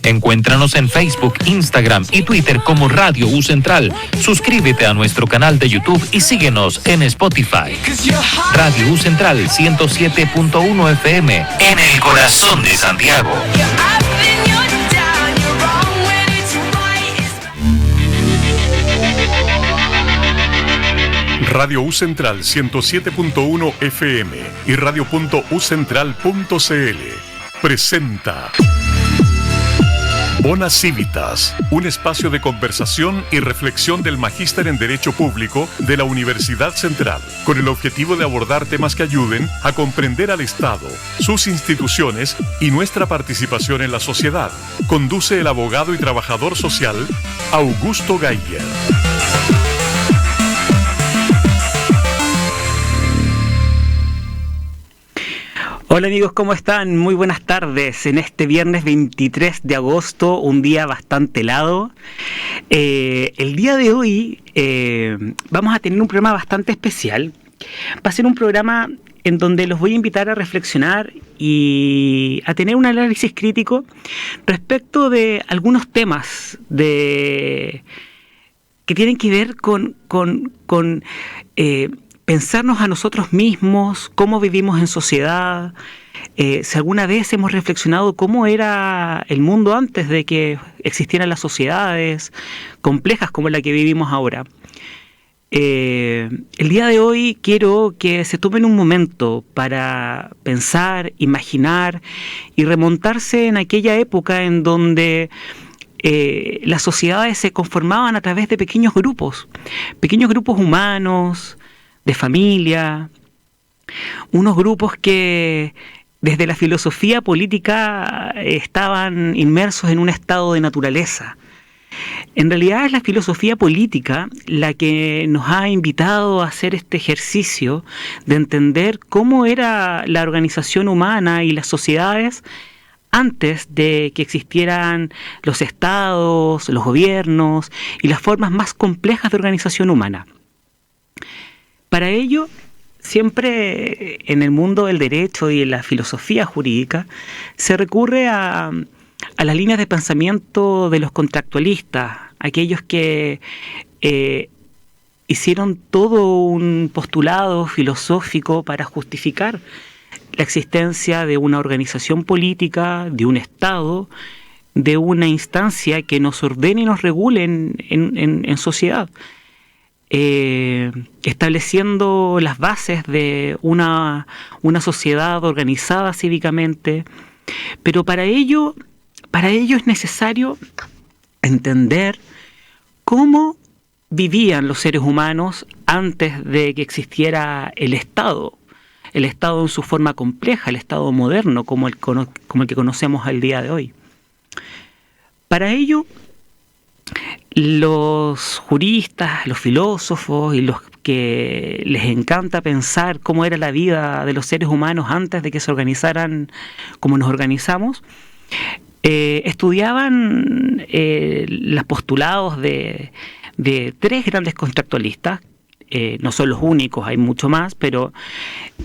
Encuéntranos en Facebook, Instagram y Twitter como Radio U Central. Suscríbete a nuestro canal de YouTube y síguenos en Spotify. Radio U Central 107.1 FM en el corazón de Santiago. Radio U Central 107.1 FM y radio.ucentral.cl presenta Bona Civitas, un espacio de conversación y reflexión del Magíster en Derecho Público de la Universidad Central, con el objetivo de abordar temas que ayuden a comprender al Estado, sus instituciones y nuestra participación en la sociedad. Conduce el abogado y trabajador social Augusto Geiger. Hola amigos, ¿cómo están? Muy buenas tardes. En este viernes 23 de agosto, un día bastante helado. El día de hoy vamos a tener un programa bastante especial. Va a ser un programa en donde los voy a invitar a reflexionar y a tener un análisis crítico respecto de algunos temas que tienen que ver con pensarnos a nosotros mismos, cómo vivimos en sociedad, si alguna vez hemos reflexionado cómo era el mundo antes de que existieran las sociedades complejas como la que vivimos ahora. El día de hoy quiero que se tomen un momento para pensar, imaginar y remontarse en aquella época en donde las sociedades se conformaban a través de pequeños grupos humanos, de familia, unos grupos que desde la filosofía política estaban inmersos en un estado de naturaleza. En realidad es la filosofía política la que nos ha invitado a hacer este ejercicio de entender cómo era la organización humana y las sociedades antes de que existieran los estados, los gobiernos y las formas más complejas de organización humana. Para ello, siempre en el mundo del derecho y en la filosofía jurídica se recurre a las líneas de pensamiento de los contractualistas, aquellos que hicieron todo un postulado filosófico para justificar la existencia de una organización política, de un Estado, de una instancia que nos ordene y nos regule en sociedad. Estableciendo las bases de una sociedad organizada cívicamente, pero para ello es necesario entender cómo vivían los seres humanos antes de que existiera el Estado en su forma compleja, el Estado moderno como el que conocemos al día de hoy. Para ello, los juristas, los filósofos y los que les encanta pensar cómo era la vida de los seres humanos antes de que se organizaran como nos organizamos, estudiaban los postulados de tres grandes contractualistas. No son los únicos, hay mucho más, pero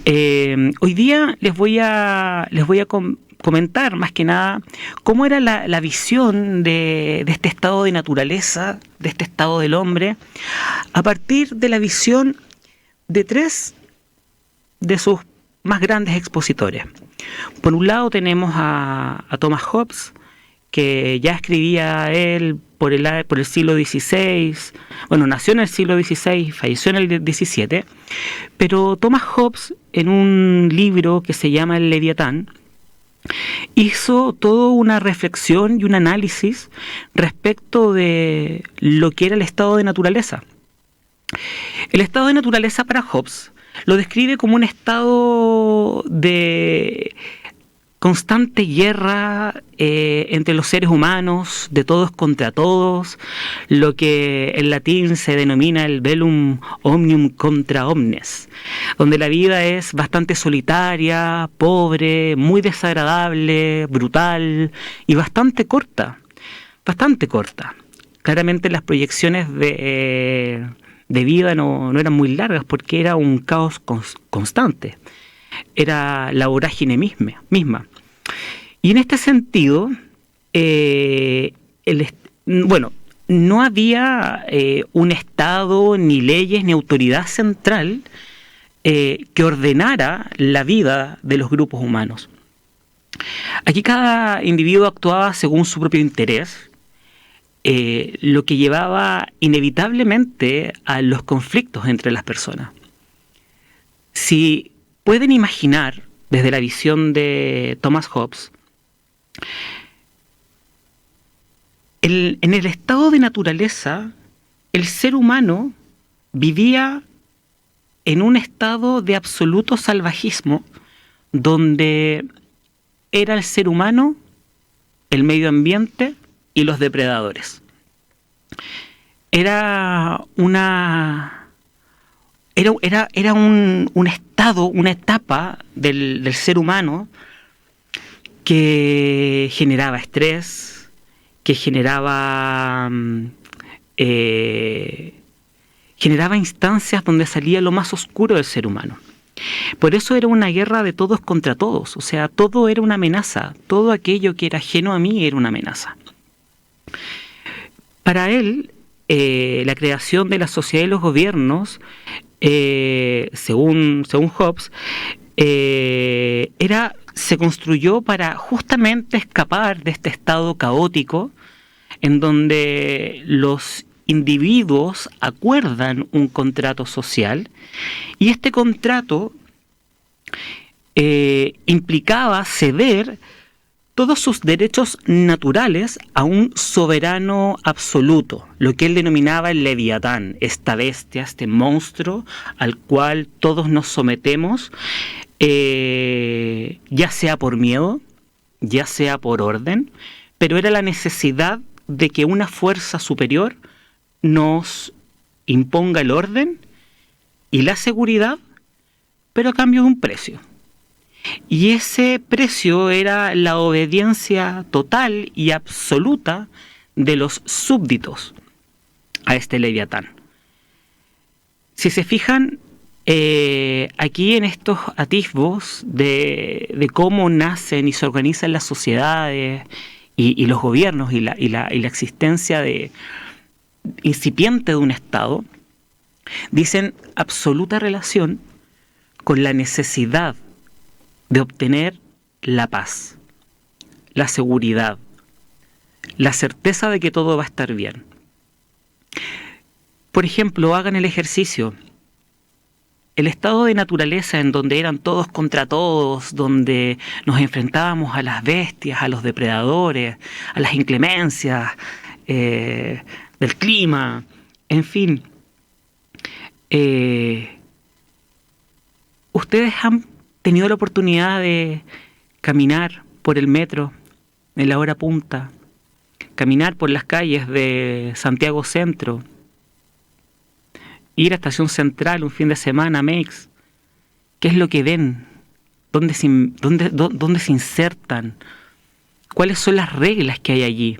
hoy día les voy a comentar más que nada cómo era la visión de este estado de naturaleza, de este estado del hombre, a partir de la visión de tres de sus más grandes expositores. Por un lado tenemos a Thomas Hobbes, que ya escribía él por el siglo XVI, bueno, nació en el siglo XVI, falleció en el XVII, pero Thomas Hobbes, en un libro que se llama El Leviatán, hizo toda una reflexión y un análisis respecto de lo que era el estado de naturaleza. El estado de naturaleza para Hobbes lo describe como un estado de constante guerra entre los seres humanos, de todos contra todos, lo que en latín se denomina el bellum omnium contra omnes, donde la vida es bastante solitaria, pobre, muy desagradable, brutal y bastante corta. Claramente las proyecciones de vida no eran muy largas porque era un caos constante. Era la vorágine misma. Y en este sentido, no había un Estado, ni leyes, ni autoridad central que ordenara la vida de los grupos humanos. Aquí cada individuo actuaba según su propio interés, lo que llevaba inevitablemente a los conflictos entre las personas. Si pueden imaginar, desde la visión de Thomas Hobbes, en el estado de naturaleza, el ser humano vivía en un estado de absoluto salvajismo, donde era el ser humano, el medio ambiente y los depredadores. Era un estado, una etapa del ser humano que generaba estrés, que generaba instancias donde salía lo más oscuro del ser humano. Por eso era una guerra de todos contra todos, o sea, todo era una amenaza, todo aquello que era ajeno a mí era una amenaza. Para él, la creación de la sociedad y los gobiernos, según Hobbes, se construyó para justamente escapar de este estado caótico en donde los individuos acuerdan un contrato social y este contrato implicaba ceder todos sus derechos naturales a un soberano absoluto, lo que él denominaba el Leviatán, esta bestia, este monstruo al cual todos nos sometemos, ya sea por miedo, ya sea por orden, pero era la necesidad de que una fuerza superior nos imponga el orden y la seguridad, pero a cambio de un precio. Y ese precio era la obediencia total y absoluta de los súbditos a este Leviatán. Si se fijan, aquí en estos atisbos de cómo nacen y se organizan las sociedades y los gobiernos y la existencia incipiente de un Estado, dicen absoluta relación con la necesidad de obtener la paz, la seguridad, la certeza de que todo va a estar bien. Por ejemplo, hagan el ejercicio. El estado de naturaleza en donde eran todos contra todos, donde nos enfrentábamos a las bestias, a los depredadores, a las inclemencias del clima, en fin. Ustedes han tenido la oportunidad de caminar por el metro en la hora punta, caminar por las calles de Santiago Centro, ir a Estación Central un fin de semana, Meix. ¿Qué es lo que ven? ¿Dónde se insertan? ¿Cuáles son las reglas que hay allí?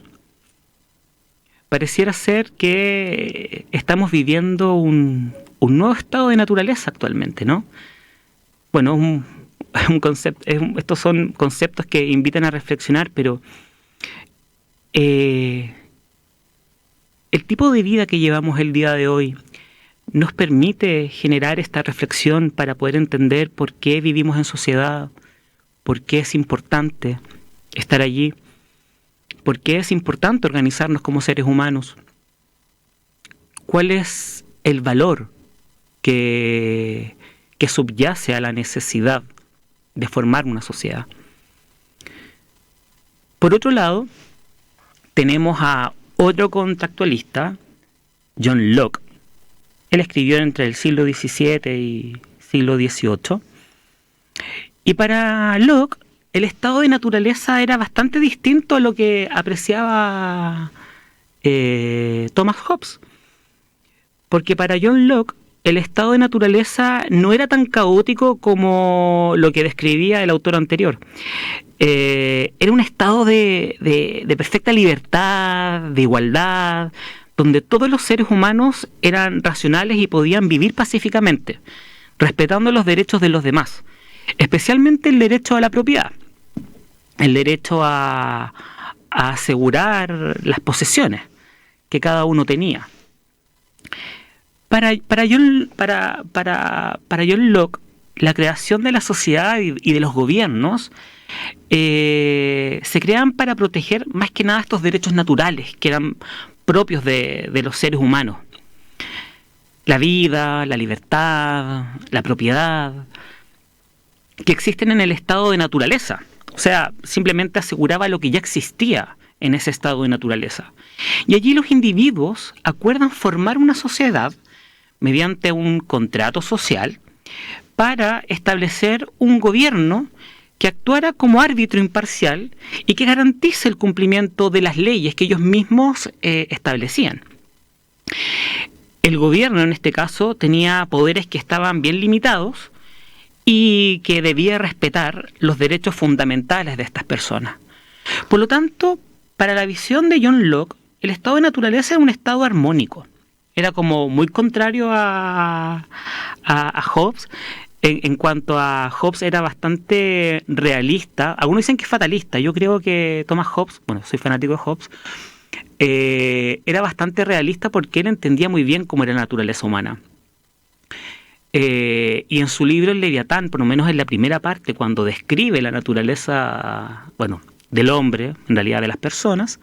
Pareciera ser que estamos viviendo un nuevo estado de naturaleza actualmente, ¿no? Bueno, estos son conceptos que invitan a reflexionar, pero el tipo de vida que llevamos el día de hoy nos permite generar esta reflexión para poder entender por qué vivimos en sociedad, por qué es importante estar allí, por qué es importante organizarnos como seres humanos, cuál es el valor que subyace a la necesidad de formar una sociedad. Por otro lado, tenemos a otro contractualista, John Locke. Él escribió entre el siglo XVII y siglo XVIII. Y para Locke, el estado de naturaleza era bastante distinto a lo que apreciaba Thomas Hobbes. Porque para John Locke, el estado de naturaleza no era tan caótico como lo que describía el autor anterior. Era un estado de perfecta libertad, de igualdad, donde todos los seres humanos eran racionales y podían vivir pacíficamente, respetando los derechos de los demás, especialmente el derecho a la propiedad, el derecho a a asegurar las posesiones que cada uno tenía. Para John Locke, la creación de la sociedad y de los gobiernos se crean para proteger más que nada estos derechos naturales que eran propios de los seres humanos. La vida, la libertad, la propiedad, que existen en el estado de naturaleza. O sea, simplemente aseguraba lo que ya existía en ese estado de naturaleza. Y allí los individuos acuerdan formar una sociedad mediante un contrato social para establecer un gobierno que actuara como árbitro imparcial y que garantice el cumplimiento de las leyes que ellos mismos establecían. El gobierno, en este caso, tenía poderes que estaban bien limitados y que debía respetar los derechos fundamentales de estas personas. Por lo tanto, para la visión de John Locke, el estado de naturaleza era un estado armónico. Era como muy contrario a Hobbes. En cuanto a Hobbes, era bastante realista. Algunos dicen que es fatalista. Yo creo que Thomas Hobbes, bueno, soy fanático de Hobbes, era bastante realista porque él entendía muy bien cómo era la naturaleza humana. Y en su libro El Leviatán, por lo menos en la primera parte, cuando describe la naturaleza, bueno, del hombre, en realidad de las personas,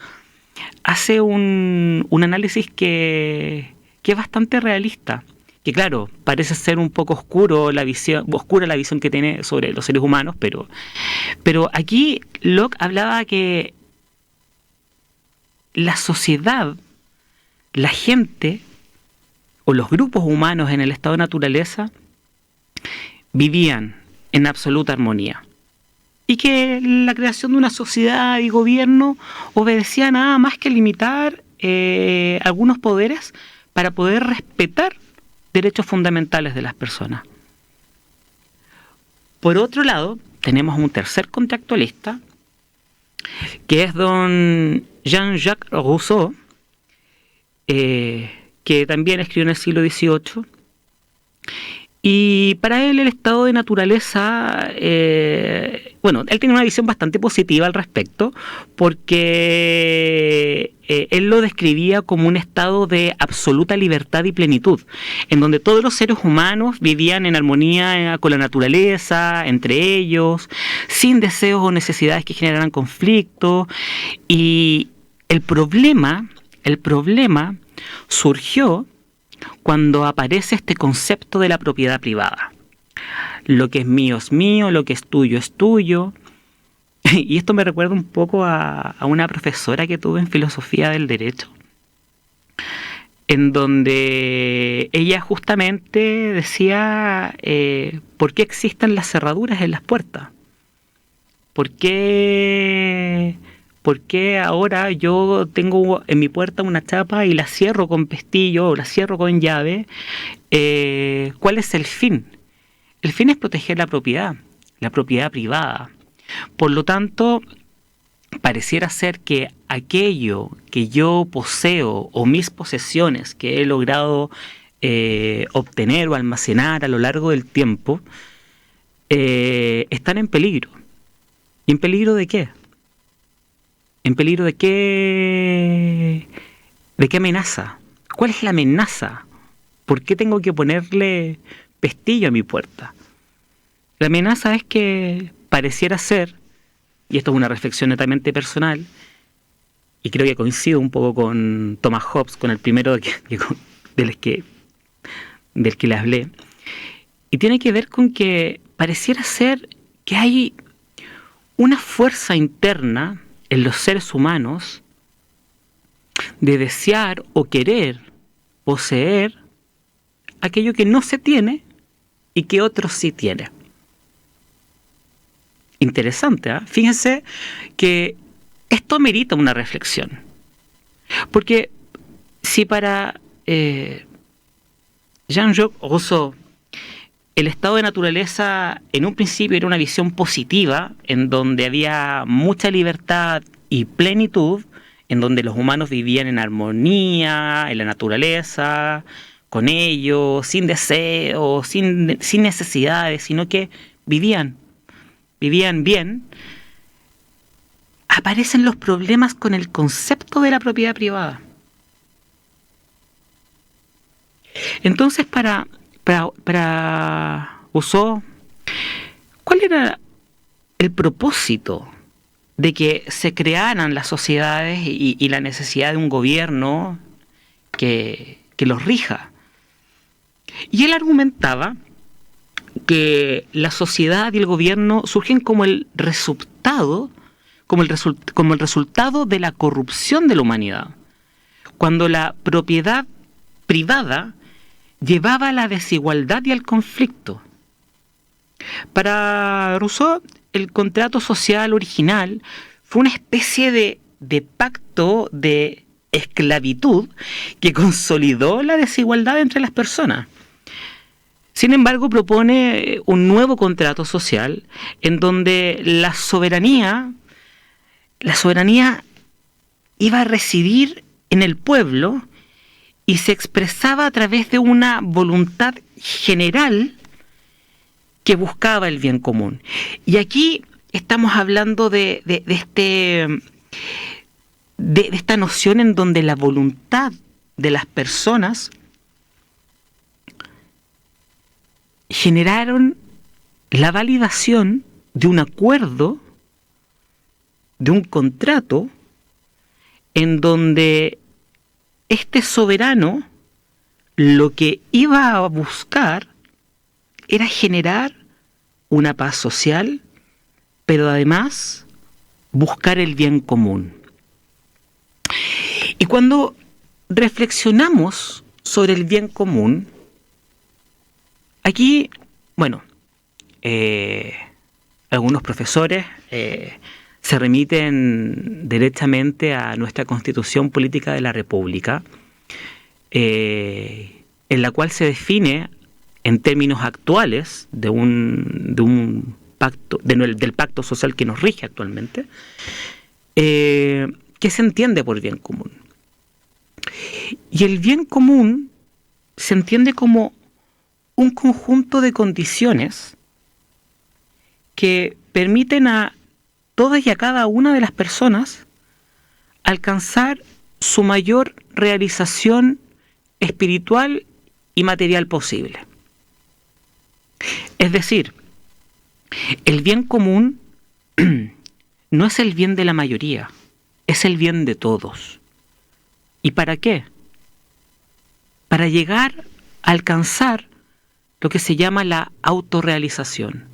hace un análisis que es bastante realista. Que claro, parece ser un poco oscura la visión que tiene sobre los seres humanos, pero aquí Locke hablaba que la sociedad, la gente o los grupos humanos en el estado de naturaleza vivían en absoluta armonía y que la creación de una sociedad y gobierno obedecía nada más que limitar algunos poderes para poder respetar derechos fundamentales de las personas. Por otro lado, tenemos un tercer contractualista, que es don Jean-Jacques Rousseau, que también escribió en el siglo XVIII. Y para él el estado de naturaleza, bueno, él tiene una visión bastante positiva al respecto, porque él lo describía como un estado de absoluta libertad y plenitud, en donde todos los seres humanos vivían en armonía con la naturaleza, entre ellos, sin deseos o necesidades que generaran conflicto. Y el problema surgió cuando aparece este concepto de la propiedad privada. Lo que es mío, lo que es tuyo. Y esto me recuerda un poco a una profesora que tuve en filosofía del derecho, en donde ella justamente decía ¿por qué existen las cerraduras en las puertas? ¿Por qué ahora yo tengo en mi puerta una chapa y la cierro con pestillo o la cierro con llave? ¿Cuál es el fin? El fin es proteger la propiedad privada. Por lo tanto, pareciera ser que aquello que yo poseo o mis posesiones que he logrado obtener o almacenar a lo largo del tiempo están en peligro. ¿Y en peligro de qué? ¿En peligro de qué? ¿De qué amenaza? ¿Cuál es la amenaza? ¿Por qué tengo que ponerle pestillo a mi puerta? La amenaza es que pareciera ser, y esto es una reflexión netamente personal, y creo que coincido un poco con Thomas Hobbes, con el primero del que le hablé, y tiene que ver con que pareciera ser que hay una fuerza interna en los seres humanos de desear o querer poseer aquello que no se tiene y que otros sí tienen. Interesante, ¿eh? Fíjense que esto merita una reflexión. Porque si para Jean-Jacques Rousseau el estado de naturaleza en un principio era una visión positiva, en donde había mucha libertad y plenitud, en donde los humanos vivían en armonía, en la naturaleza, con ellos, sin deseos, sin necesidades, sino que vivían bien. aparecen los problemas con el concepto de la propiedad privada. Entonces, para Rousseau, ¿cuál era el propósito de que se crearan las sociedades y la necesidad de un gobierno que los rija? Y él argumentaba que la sociedad y el gobierno surgen como el resultado de la corrupción de la humanidad, cuando la propiedad privada llevaba a la desigualdad y al conflicto. Para Rousseau, el contrato social original fue una especie de pacto de esclavitud que consolidó la desigualdad entre las personas. Sin embargo, propone un nuevo contrato social en donde la soberanía iba a residir en el pueblo y se expresaba a través de una voluntad general que buscaba el bien común. Y aquí estamos hablando de esta noción en donde la voluntad de las personas generaron la validación de un acuerdo, de un contrato, en donde este soberano lo que iba a buscar era generar una paz social, pero además buscar el bien común. Y cuando reflexionamos sobre el bien común, aquí, algunos profesores se remiten directamente a nuestra Constitución Política de la República, en la cual se define en términos actuales del pacto social que nos rige actualmente, ¿qué se entiende por bien común? Y el bien común se entiende como un conjunto de condiciones que permiten a todas y a cada una de las personas alcanzar su mayor realización espiritual y material posible. Es decir, el bien común no es el bien de la mayoría, es el bien de todos. ¿Y para qué? Para llegar a alcanzar lo que se llama la autorrealización.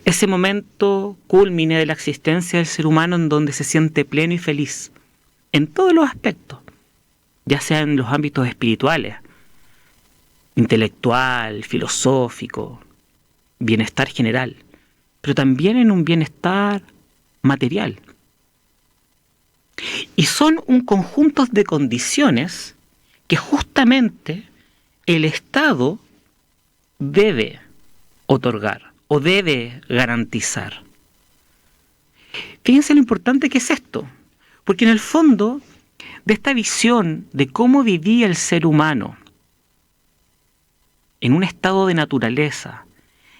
Ese momento cúlmine de la existencia del ser humano en donde se siente pleno y feliz, en todos los aspectos, ya sea en los ámbitos espirituales, intelectual, filosófico, bienestar general, pero también en un bienestar material. Y son un conjunto de condiciones que justamente el Estado debe otorgar o debe garantizar. Fíjense lo importante que es esto, porque en el fondo de esta visión de cómo vivía el ser humano en un estado de naturaleza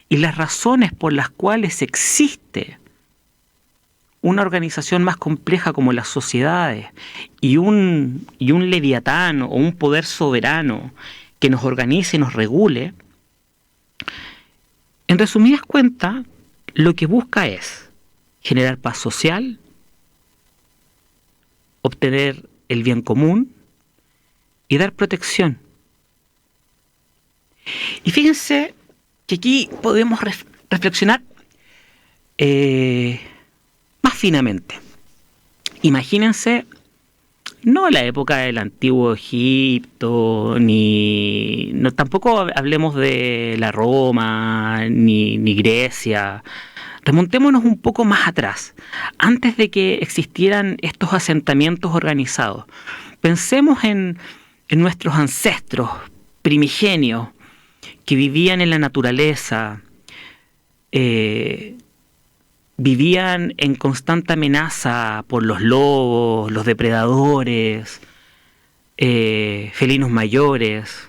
y las razones por las cuales existe una organización más compleja como las sociedades y un leviatán o un poder soberano que nos organice y nos regule, en resumidas cuentas, lo que busca es generar paz social, obtener el bien común y dar protección. Y fíjense que aquí podemos reflexionar más finamente. Imagínense, no la época del antiguo Egipto, tampoco hablemos de la Roma, ni Grecia. Remontémonos un poco más atrás, antes de que existieran estos asentamientos organizados. Pensemos en nuestros ancestros primigenios que vivían en la naturaleza, vivían en constante amenaza por los lobos, los depredadores, felinos mayores,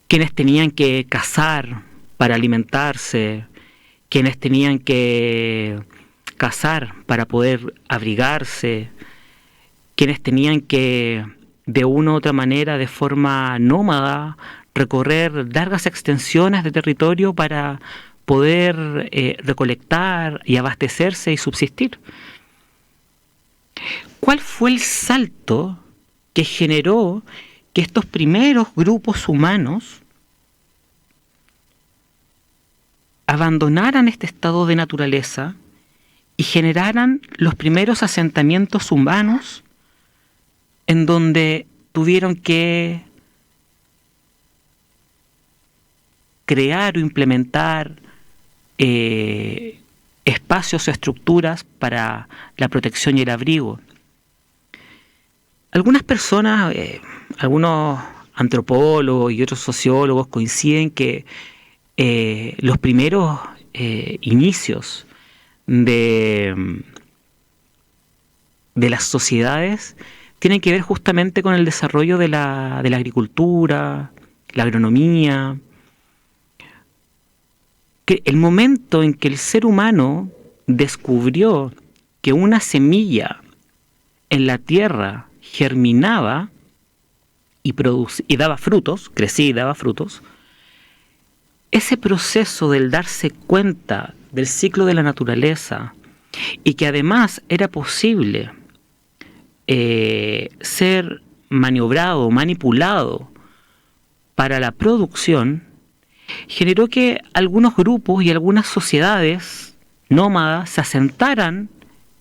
quienes tenían que cazar para alimentarse, quienes tenían que cazar para poder abrigarse, quienes tenían que, de una u otra manera, de forma nómada, recorrer largas extensiones de territorio para poder recolectar y abastecerse y subsistir. ¿Cuál fue el salto que generó que estos primeros grupos humanos abandonaran este estado de naturaleza y generaran los primeros asentamientos humanos en donde tuvieron que crear o implementar espacios o estructuras para la protección y el abrigo? Algunas personas, algunos antropólogos y otros sociólogos coinciden que los primeros inicios de las sociedades tienen que ver justamente con el desarrollo de la agricultura, la agronomía, que el momento en que el ser humano descubrió que una semilla en la tierra germinaba y daba frutos, crecía y daba frutos, ese proceso del darse cuenta del ciclo de la naturaleza y que además era posible ser maniobrado, manipulado para la producción, generó que algunos grupos y algunas sociedades nómadas se asentaran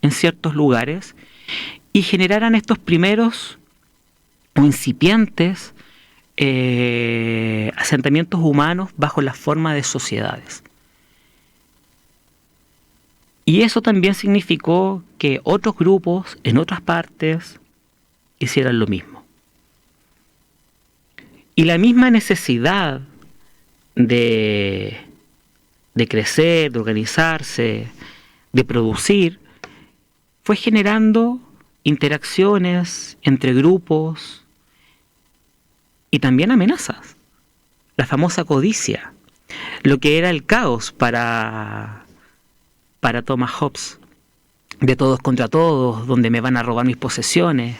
en ciertos lugares y generaran estos primeros o incipientes asentamientos humanos bajo la forma de sociedades. Y eso también significó que otros grupos en otras partes hicieran lo mismo. Y la misma necesidad de crecer, de organizarse, de producir, fue generando interacciones entre grupos y también amenazas. La famosa codicia, lo que era el caos para Thomas Hobbes, de todos contra todos, donde me van a robar mis posesiones,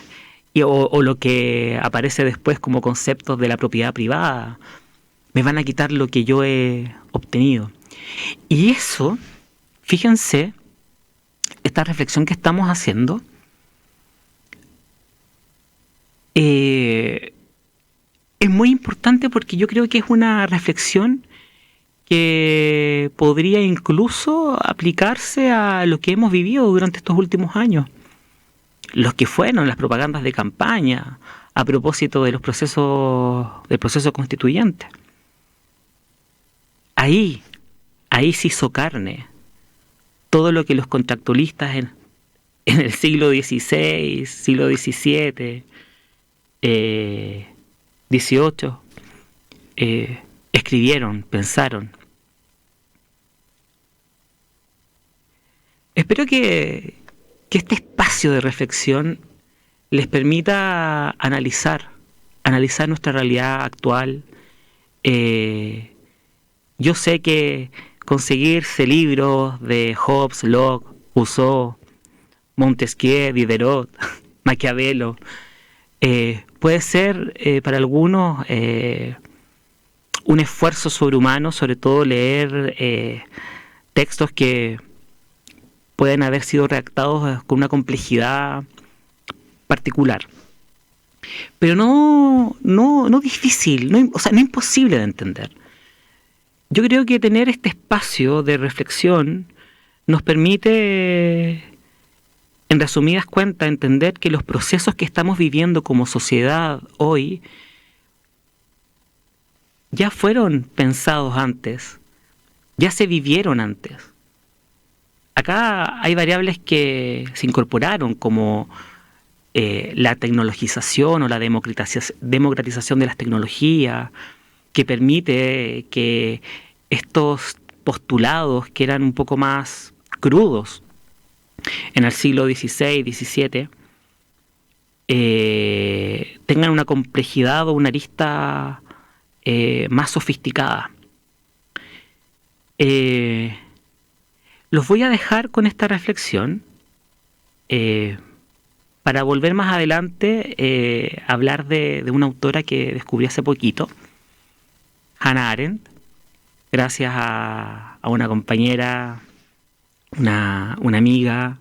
o lo que aparece después como conceptos de la propiedad privada, me van a quitar lo que yo he obtenido. Y eso, fíjense, esta reflexión que estamos haciendo, es muy importante porque yo creo que es una reflexión que podría incluso aplicarse a lo que hemos vivido durante estos últimos años. Los que fueron las propagandas de campaña a propósito de del proceso constituyente. Ahí se hizo carne todo lo que los contractualistas en el siglo XVI, siglo XVII, XVIII, escribieron, pensaron. Espero que este espacio de reflexión les permita analizar nuestra realidad actual. Yo sé que conseguirse libros de Hobbes, Locke, Rousseau, Montesquieu, Diderot, Maquiavelo, puede ser para algunos un esfuerzo sobrehumano, sobre todo leer textos que pueden haber sido redactados con una complejidad particular. Pero no difícil, no imposible de entender. Yo creo que tener este espacio de reflexión nos permite, en resumidas cuentas, entender que los procesos que estamos viviendo como sociedad hoy ya fueron pensados antes, ya se vivieron antes. Acá hay variables que se incorporaron, como la tecnologización o la democratización de las tecnologías, que permite que estos postulados que eran un poco más crudos en el siglo XVI, XVII, tengan una complejidad o una arista más sofisticada. los voy a dejar con esta reflexión para volver más adelante a hablar de una autora que descubrí hace poquito, Hannah Arendt, gracias a una compañera, una amiga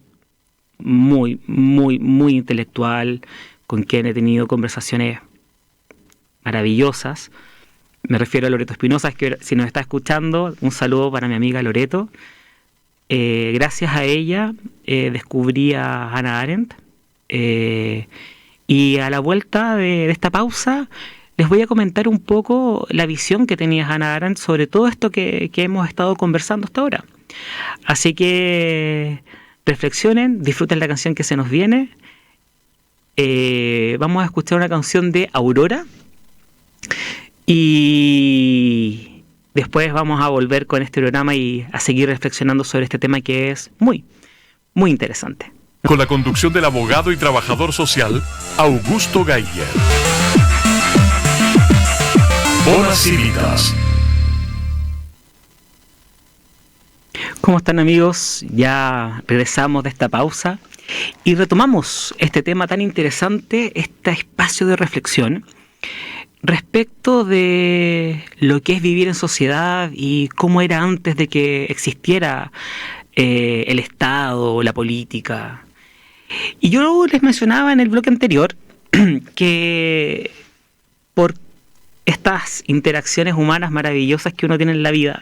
muy, muy, muy intelectual, con quien he tenido conversaciones maravillosas. Me refiero a Loreto Espinosa, que si nos está escuchando, un saludo para mi amiga Loreto. Gracias a ella descubrí a Hannah Arendt, y a la vuelta de esta pausa les voy a comentar un poco la visión que tenía Hannah Arendt sobre todo esto que hemos estado conversando hasta ahora. Así que reflexionen, disfruten la canción que se nos viene. Vamos a escuchar una canción de Aurora y después vamos a volver con este programa y a seguir reflexionando sobre este tema que es muy, muy interesante. Con la conducción del abogado y trabajador social Augusto Geiger. Bonas Cívitas. ¿Cómo están, amigos? Ya regresamos de esta pausa y retomamos este tema tan interesante, este espacio de reflexión respecto de lo que es vivir en sociedad y cómo era antes de que existiera el Estado, la política. Y yo les mencionaba en el bloque anterior que por estas interacciones humanas maravillosas que uno tiene en la vida,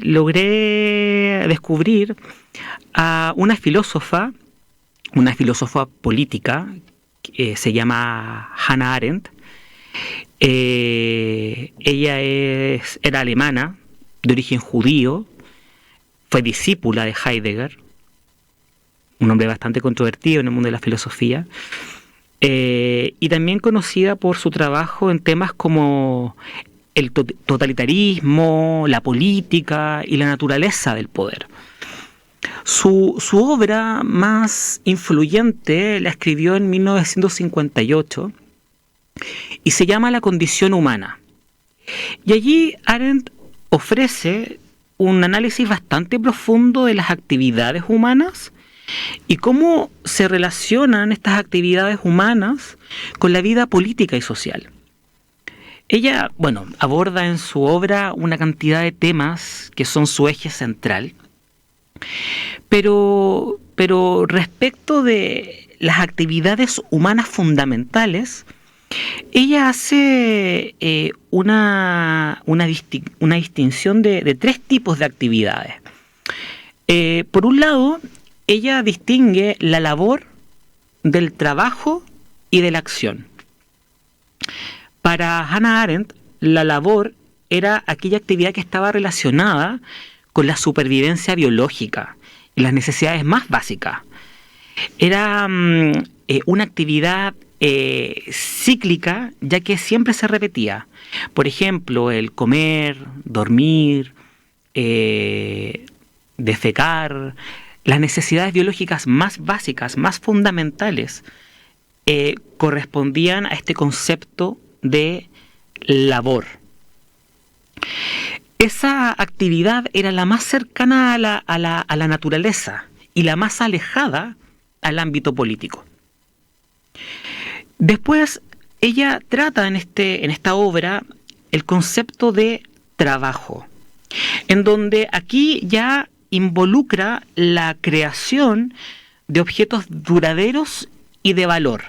logré descubrir a una filósofa política, se llama Hannah Arendt. Ella era alemana, de origen judío, fue discípula de Heidegger, un hombre bastante controvertido en el mundo de la filosofía, y también conocida por su trabajo en temas como el totalitarismo, la política y la naturaleza del poder. Su obra más influyente la escribió en 1958 y se llama La condición humana. Y allí Arendt ofrece un análisis bastante profundo de las actividades humanas y cómo se relacionan estas actividades humanas con la vida política y social. Ella, aborda en su obra una cantidad de temas que son su eje central, pero respecto de las actividades humanas fundamentales, ella hace una distinción de tres tipos de actividades. Por un lado, ella distingue la labor del trabajo y de la acción. Para Hannah Arendt, la labor era aquella actividad que estaba relacionada con la supervivencia biológica y las necesidades más básicas. Era una actividad cíclica, ya que siempre se repetía. Por ejemplo, el comer, dormir, defecar, las necesidades biológicas más básicas, más fundamentales, correspondían a este concepto de labor. Esa actividad era la más cercana a la naturaleza y la más alejada al ámbito político. Después, ella trata en esta obra el concepto de trabajo, en donde aquí ya involucra la creación de objetos duraderos y de valor.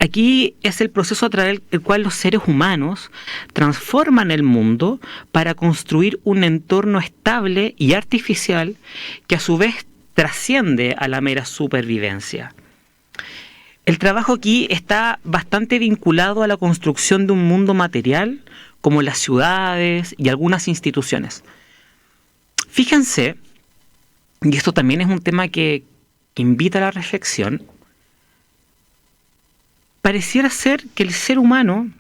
Aquí es el proceso a través del cual los seres humanos transforman el mundo para construir un entorno estable y artificial que a su vez trasciende a la mera supervivencia. El trabajo aquí está bastante vinculado a la construcción de un mundo material, como las ciudades y algunas instituciones. Fíjense, y esto también es un tema que invita a la reflexión, pareciera ser que el ser humano,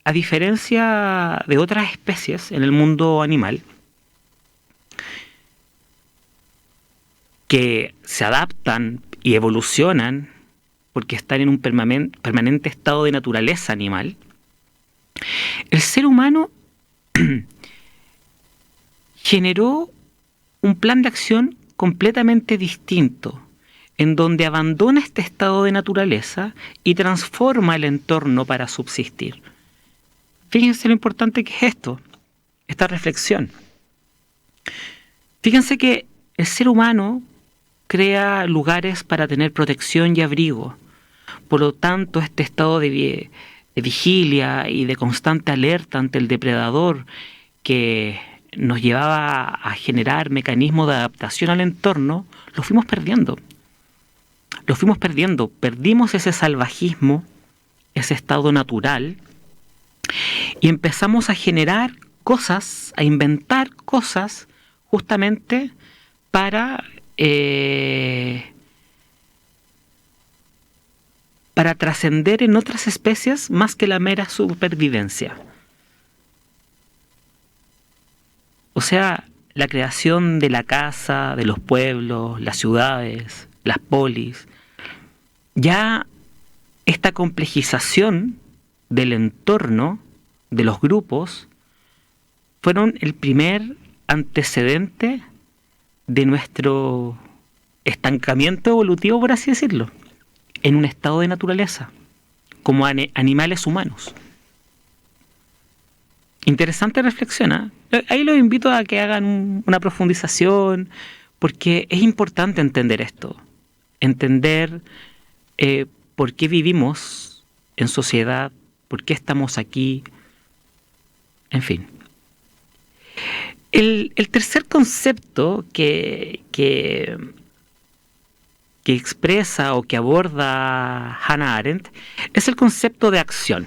a diferencia de otras especies en el mundo animal, que se adaptan y evolucionan porque están en un permanente estado de naturaleza animal, el ser humano generó un plan de acción completamente distinto, en donde abandona este estado de naturaleza y transforma el entorno para subsistir. Fíjense lo importante que es esto, esta reflexión. Fíjense que el ser humano crea lugares para tener protección y abrigo. Por lo tanto, este estado de vigilia y de constante alerta ante el depredador que nos llevaba a generar mecanismos de adaptación al entorno, lo fuimos perdiendo. Perdimos ese salvajismo, ese estado natural, y empezamos a generar cosas, a inventar cosas, justamente para trascender en otras especies más que la mera supervivencia. O sea, la creación de la casa, de los pueblos, las ciudades, las polis, ya esta complejización del entorno, de los grupos, fueron el primer antecedente de nuestro estancamiento evolutivo, por así decirlo, en un estado de naturaleza, como animales humanos. Interesante reflexión, ¿eh? Ahí los invito a que hagan una profundización, porque es importante entender esto, entender por qué vivimos en sociedad, por qué estamos aquí, en fin. El tercer concepto que expresa o que aborda Hannah Arendt es el concepto de acción.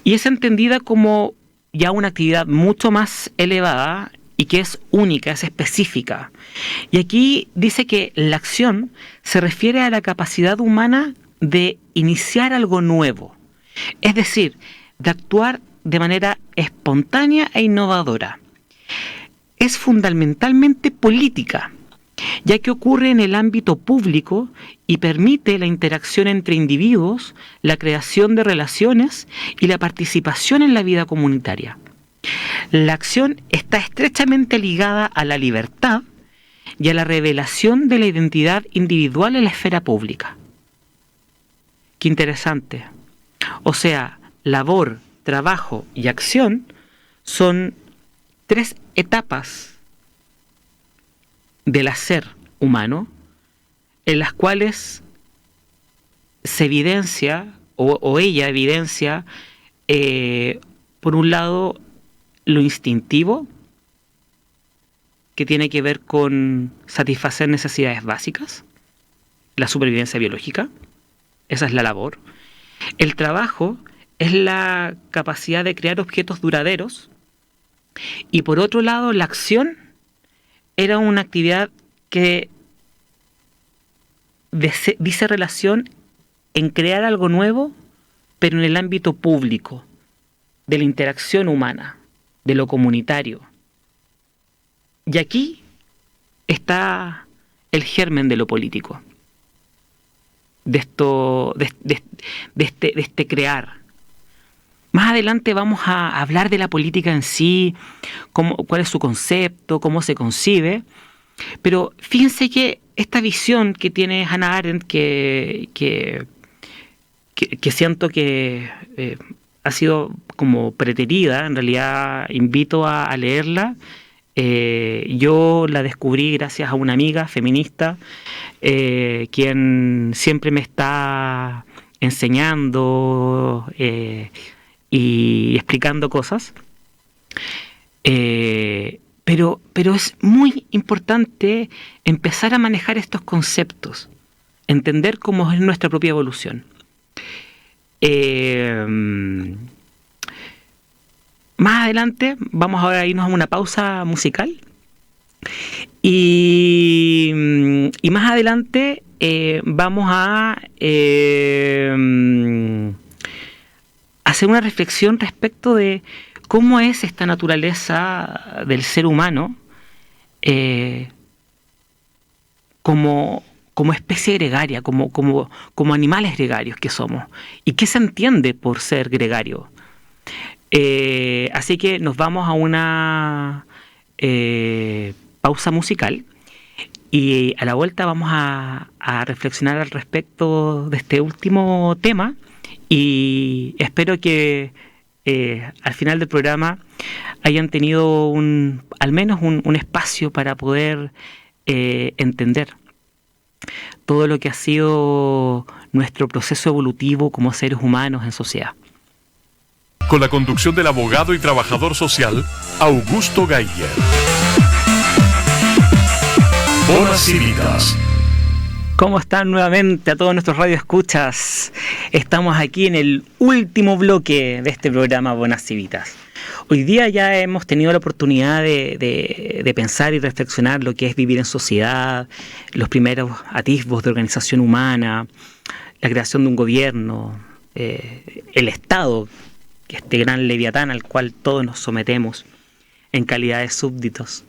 Y es entendida como ya una actividad mucho más elevada y que es única, es específica. Y aquí dice que la acción se refiere a la capacidad humana de iniciar algo nuevo, es decir, de actuar de manera espontánea e innovadora. Es fundamentalmente política, ya que ocurre en el ámbito público y permite la interacción entre individuos, la creación de relaciones y la participación en la vida comunitaria. La acción está estrechamente ligada a la libertad y a la revelación de la identidad individual en la esfera pública. Qué interesante. O sea, labor, trabajo y acción son tres etapas del hacer humano en las cuales se evidencia o ella evidencia por un lado lo instintivo, que tiene que ver con satisfacer necesidades básicas, la supervivencia biológica, esa es la labor. El trabajo es la capacidad de crear objetos duraderos, y por otro lado la acción era una actividad que dice relación en crear algo nuevo, pero en el ámbito público, de la interacción humana, de lo comunitario. Y aquí está el germen de lo político, de este crear. Más adelante vamos a hablar de la política en sí, cuál es su concepto, cómo se concibe, pero fíjense que esta visión que tiene Hannah Arendt, que siento que ha sido como preterida, en realidad invito a leerla. Yo la descubrí gracias a una amiga feminista, quien siempre me está enseñando y explicando cosas. Pero es muy importante empezar a manejar estos conceptos, entender cómo es nuestra propia evolución. Más adelante vamos ahora a irnos a una pausa musical y más adelante vamos a hacer una reflexión respecto de cómo es esta naturaleza del ser humano como especie gregaria, como animales gregarios que somos, y qué se entiende por ser gregario. Así que nos vamos a una pausa musical. Y a la vuelta vamos a reflexionar al respecto de este último tema y espero que al final del programa hayan tenido al menos un espacio para poder entender todo lo que ha sido nuestro proceso evolutivo como seres humanos en sociedad. Con la conducción del abogado y trabajador social Augusto Geiger. Bonas Civitas. ¿Cómo están nuevamente a todos nuestros radioescuchas? Estamos aquí en el último bloque de este programa Bonas Civitas. Hoy día ya hemos tenido la oportunidad de pensar y reflexionar lo que es vivir en sociedad, los primeros atisbos de organización humana, la creación de un gobierno, el Estado, este gran leviatán al cual todos nos sometemos en calidad de súbditos.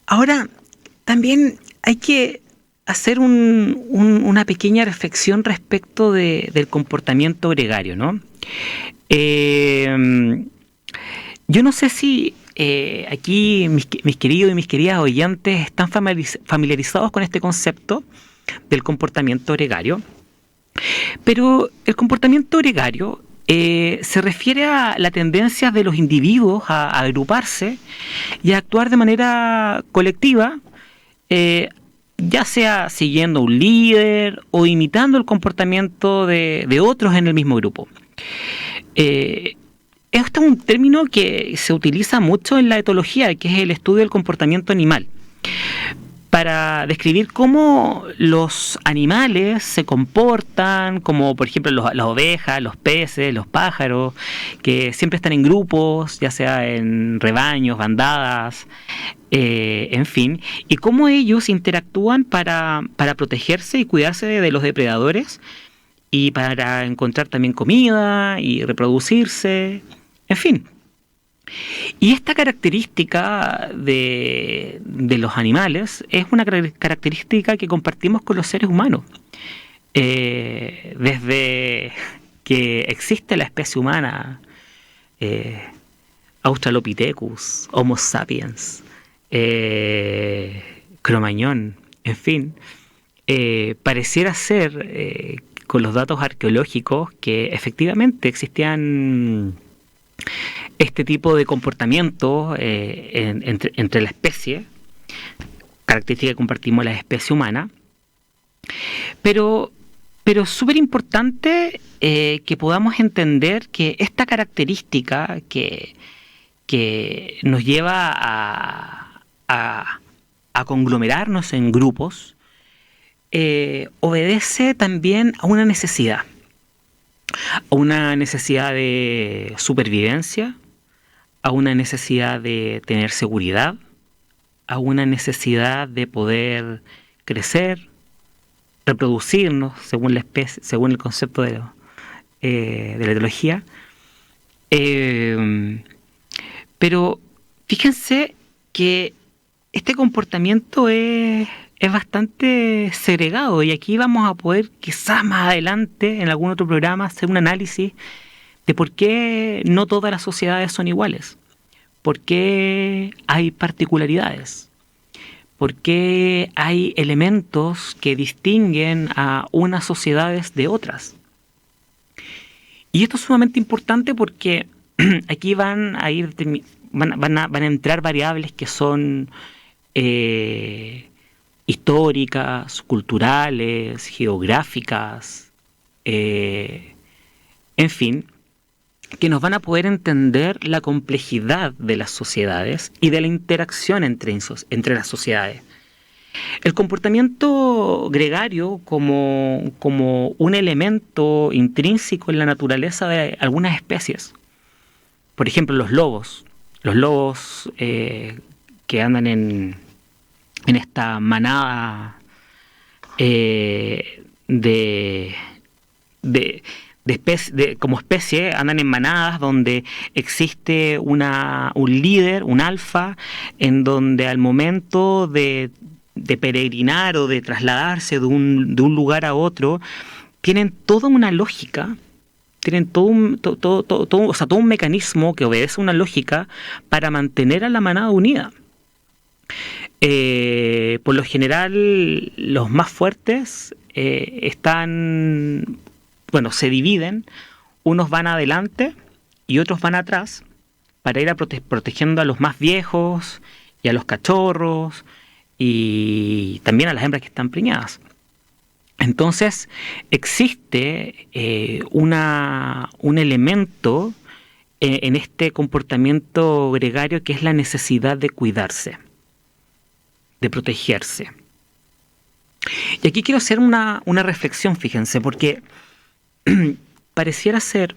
Ahora, también hay que hacer una pequeña reflexión respecto del comportamiento gregario, ¿no? Yo no sé si aquí mis queridos y mis queridas oyentes están familiarizados con este concepto del comportamiento gregario, pero el comportamiento gregario se refiere a la tendencia de los individuos a agruparse y a actuar de manera colectiva, ya sea siguiendo un líder o imitando el comportamiento de otros en el mismo grupo. Este es un término que se utiliza mucho en la etología, que es el estudio del comportamiento animal, para describir cómo los animales se comportan, como por ejemplo las ovejas, los peces, los pájaros, que siempre están en grupos, ya sea en rebaños, bandadas, en fin, y cómo ellos interactúan para protegerse y cuidarse de los depredadores y para encontrar también comida y reproducirse, en fin. Y esta característica de los animales es una característica que compartimos con los seres humanos. Desde que existe la especie humana, Australopithecus, Homo sapiens, Cromañón, en fin, pareciera ser, con los datos arqueológicos, que efectivamente existían este tipo de comportamiento entre la especie, característica que compartimos la especie humana, pero es súper importante que podamos entender que esta característica que nos lleva a conglomerarnos en grupos obedece también a una necesidad de supervivencia, a una necesidad de tener seguridad, a una necesidad de poder crecer, reproducirnos según la especie, según el concepto de la etología. Pero fíjense que este comportamiento es bastante segregado, y aquí vamos a poder quizás más adelante en algún otro programa hacer un análisis de por qué no todas las sociedades son iguales, por qué hay particularidades, por qué hay elementos que distinguen a unas sociedades de otras. Y esto es sumamente importante porque aquí van a entrar variables que son históricas, culturales, geográficas, en fin, que nos van a poder entender la complejidad de las sociedades y de la interacción entre las sociedades. El comportamiento gregario como un elemento intrínseco en la naturaleza de algunas especies. Por ejemplo, los lobos que andan en esta manada como especie, andan en manadas donde existe un líder, un alfa, en donde al momento de peregrinar o de trasladarse de un lugar a otro, tienen toda una lógica tienen todo un mecanismo que obedece una lógica para mantener a la manada unida. Por lo general, los más fuertes se dividen, unos van adelante y otros van atrás para ir protegiendo a los más viejos y a los cachorros y también a las hembras que están preñadas. Entonces existe un elemento en este comportamiento gregario que es la necesidad de cuidarse, de protegerse. Y aquí quiero hacer una reflexión, fíjense, porque pareciera ser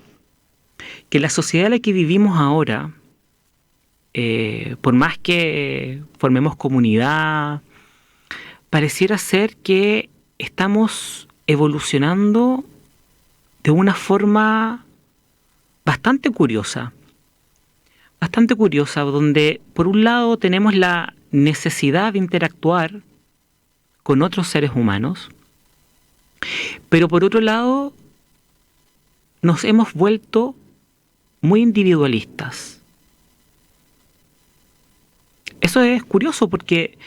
que la sociedad en la que vivimos ahora, por más que formemos comunidad, pareciera ser que estamos evolucionando de una forma bastante curiosa, donde por un lado tenemos la necesidad de interactuar con otros seres humanos, pero por otro lado nos hemos vuelto muy individualistas. Eso es curioso porque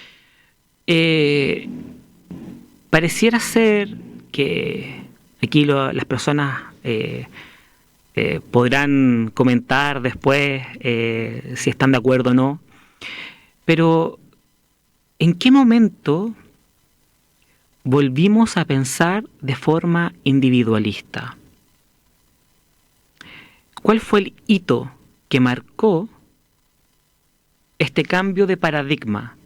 pareciera ser que aquí las personas podrán comentar después si están de acuerdo o no, pero ¿en qué momento volvimos a pensar de forma individualista? ¿Cuál fue el hito que marcó este cambio de paradigma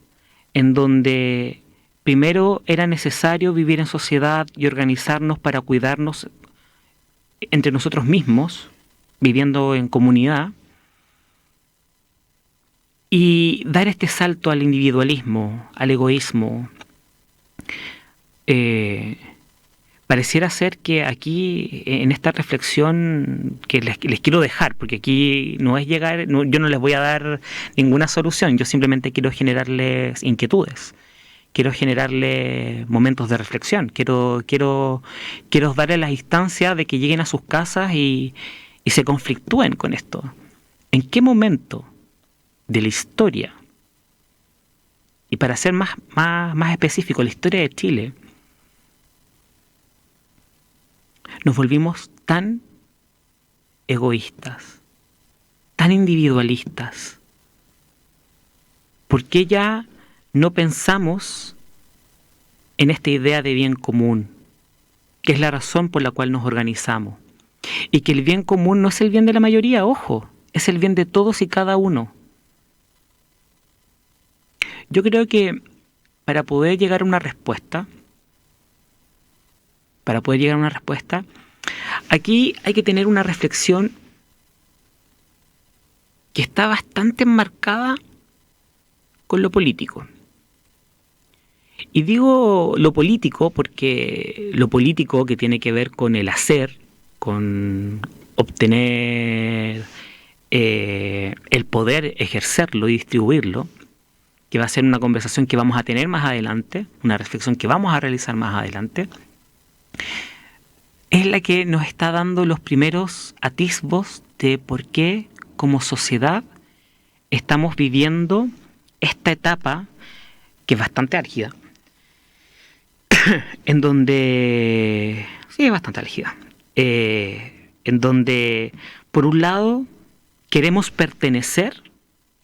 en donde primero era necesario vivir en sociedad y organizarnos para cuidarnos entre nosotros mismos, viviendo en comunidad, y dar este salto al individualismo, al egoísmo? Pareciera ser que aquí, en esta reflexión que les quiero dejar, porque aquí no es llegar, yo no les voy a dar ninguna solución, yo simplemente quiero generarles inquietudes, quiero generarles momentos de reflexión, quiero darles la instancia de que lleguen a sus casas y se conflictúen con esto. ¿En qué momento de la historia, y para ser más específico, la historia de Chile, nos volvimos tan egoístas, tan individualistas? ¿Por qué ya no pensamos en esta idea de bien común, que es la razón por la cual nos organizamos? Y que el bien común no es el bien de la mayoría, ojo, es el bien de todos y cada uno. Yo creo que para poder llegar a una respuesta, aquí hay que tener una reflexión que está bastante enmarcada con lo político. Y digo lo político porque lo político que tiene que ver con el hacer, con obtener el poder, ejercerlo y distribuirlo, que va a ser una conversación que vamos a tener más adelante, una reflexión que vamos a realizar más adelante, es la que nos está dando los primeros atisbos de por qué como sociedad estamos viviendo esta etapa que es bastante álgida, en donde por un lado queremos pertenecer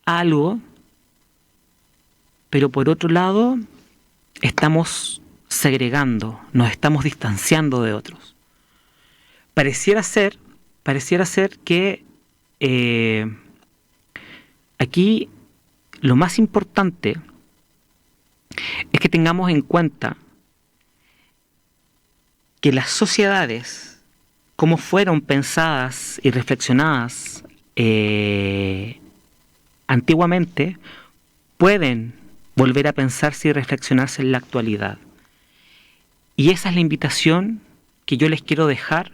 a algo, pero por otro lado estamos segregando, nos estamos distanciando de otros. Pareciera ser que aquí lo más importante es que tengamos en cuenta que las sociedades, como fueron pensadas y reflexionadas antiguamente, pueden volver a pensarse y reflexionarse en la actualidad. Y esa es la invitación que yo les quiero dejar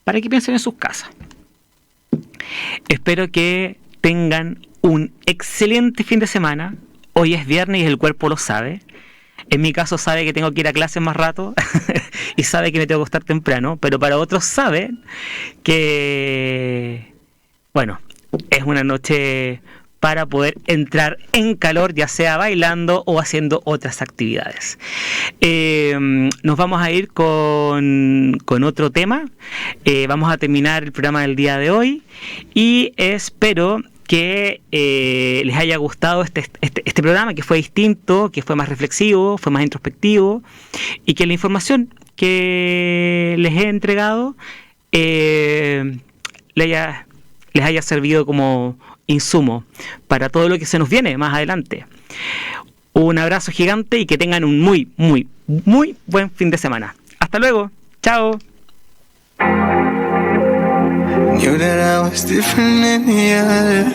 para que piensen en sus casas. Espero que tengan un excelente fin de semana. Hoy es viernes y el cuerpo lo sabe. En mi caso sabe que tengo que ir a clases más rato y sabe que me tengo que acostar temprano, pero para otros sabe que, bueno, es una noche para poder entrar en calor, ya sea bailando o haciendo otras actividades. Nos vamos a ir con otro tema. Vamos a terminar el programa del día de hoy y espero que les haya gustado este programa, que fue distinto, que fue más reflexivo, fue más introspectivo, y que la información que les he entregado les haya servido como insumo para todo lo que se nos viene más adelante. Un abrazo gigante y que tengan un muy, muy, muy buen fin de semana. Hasta luego. Chao. Knew that I was different than the others.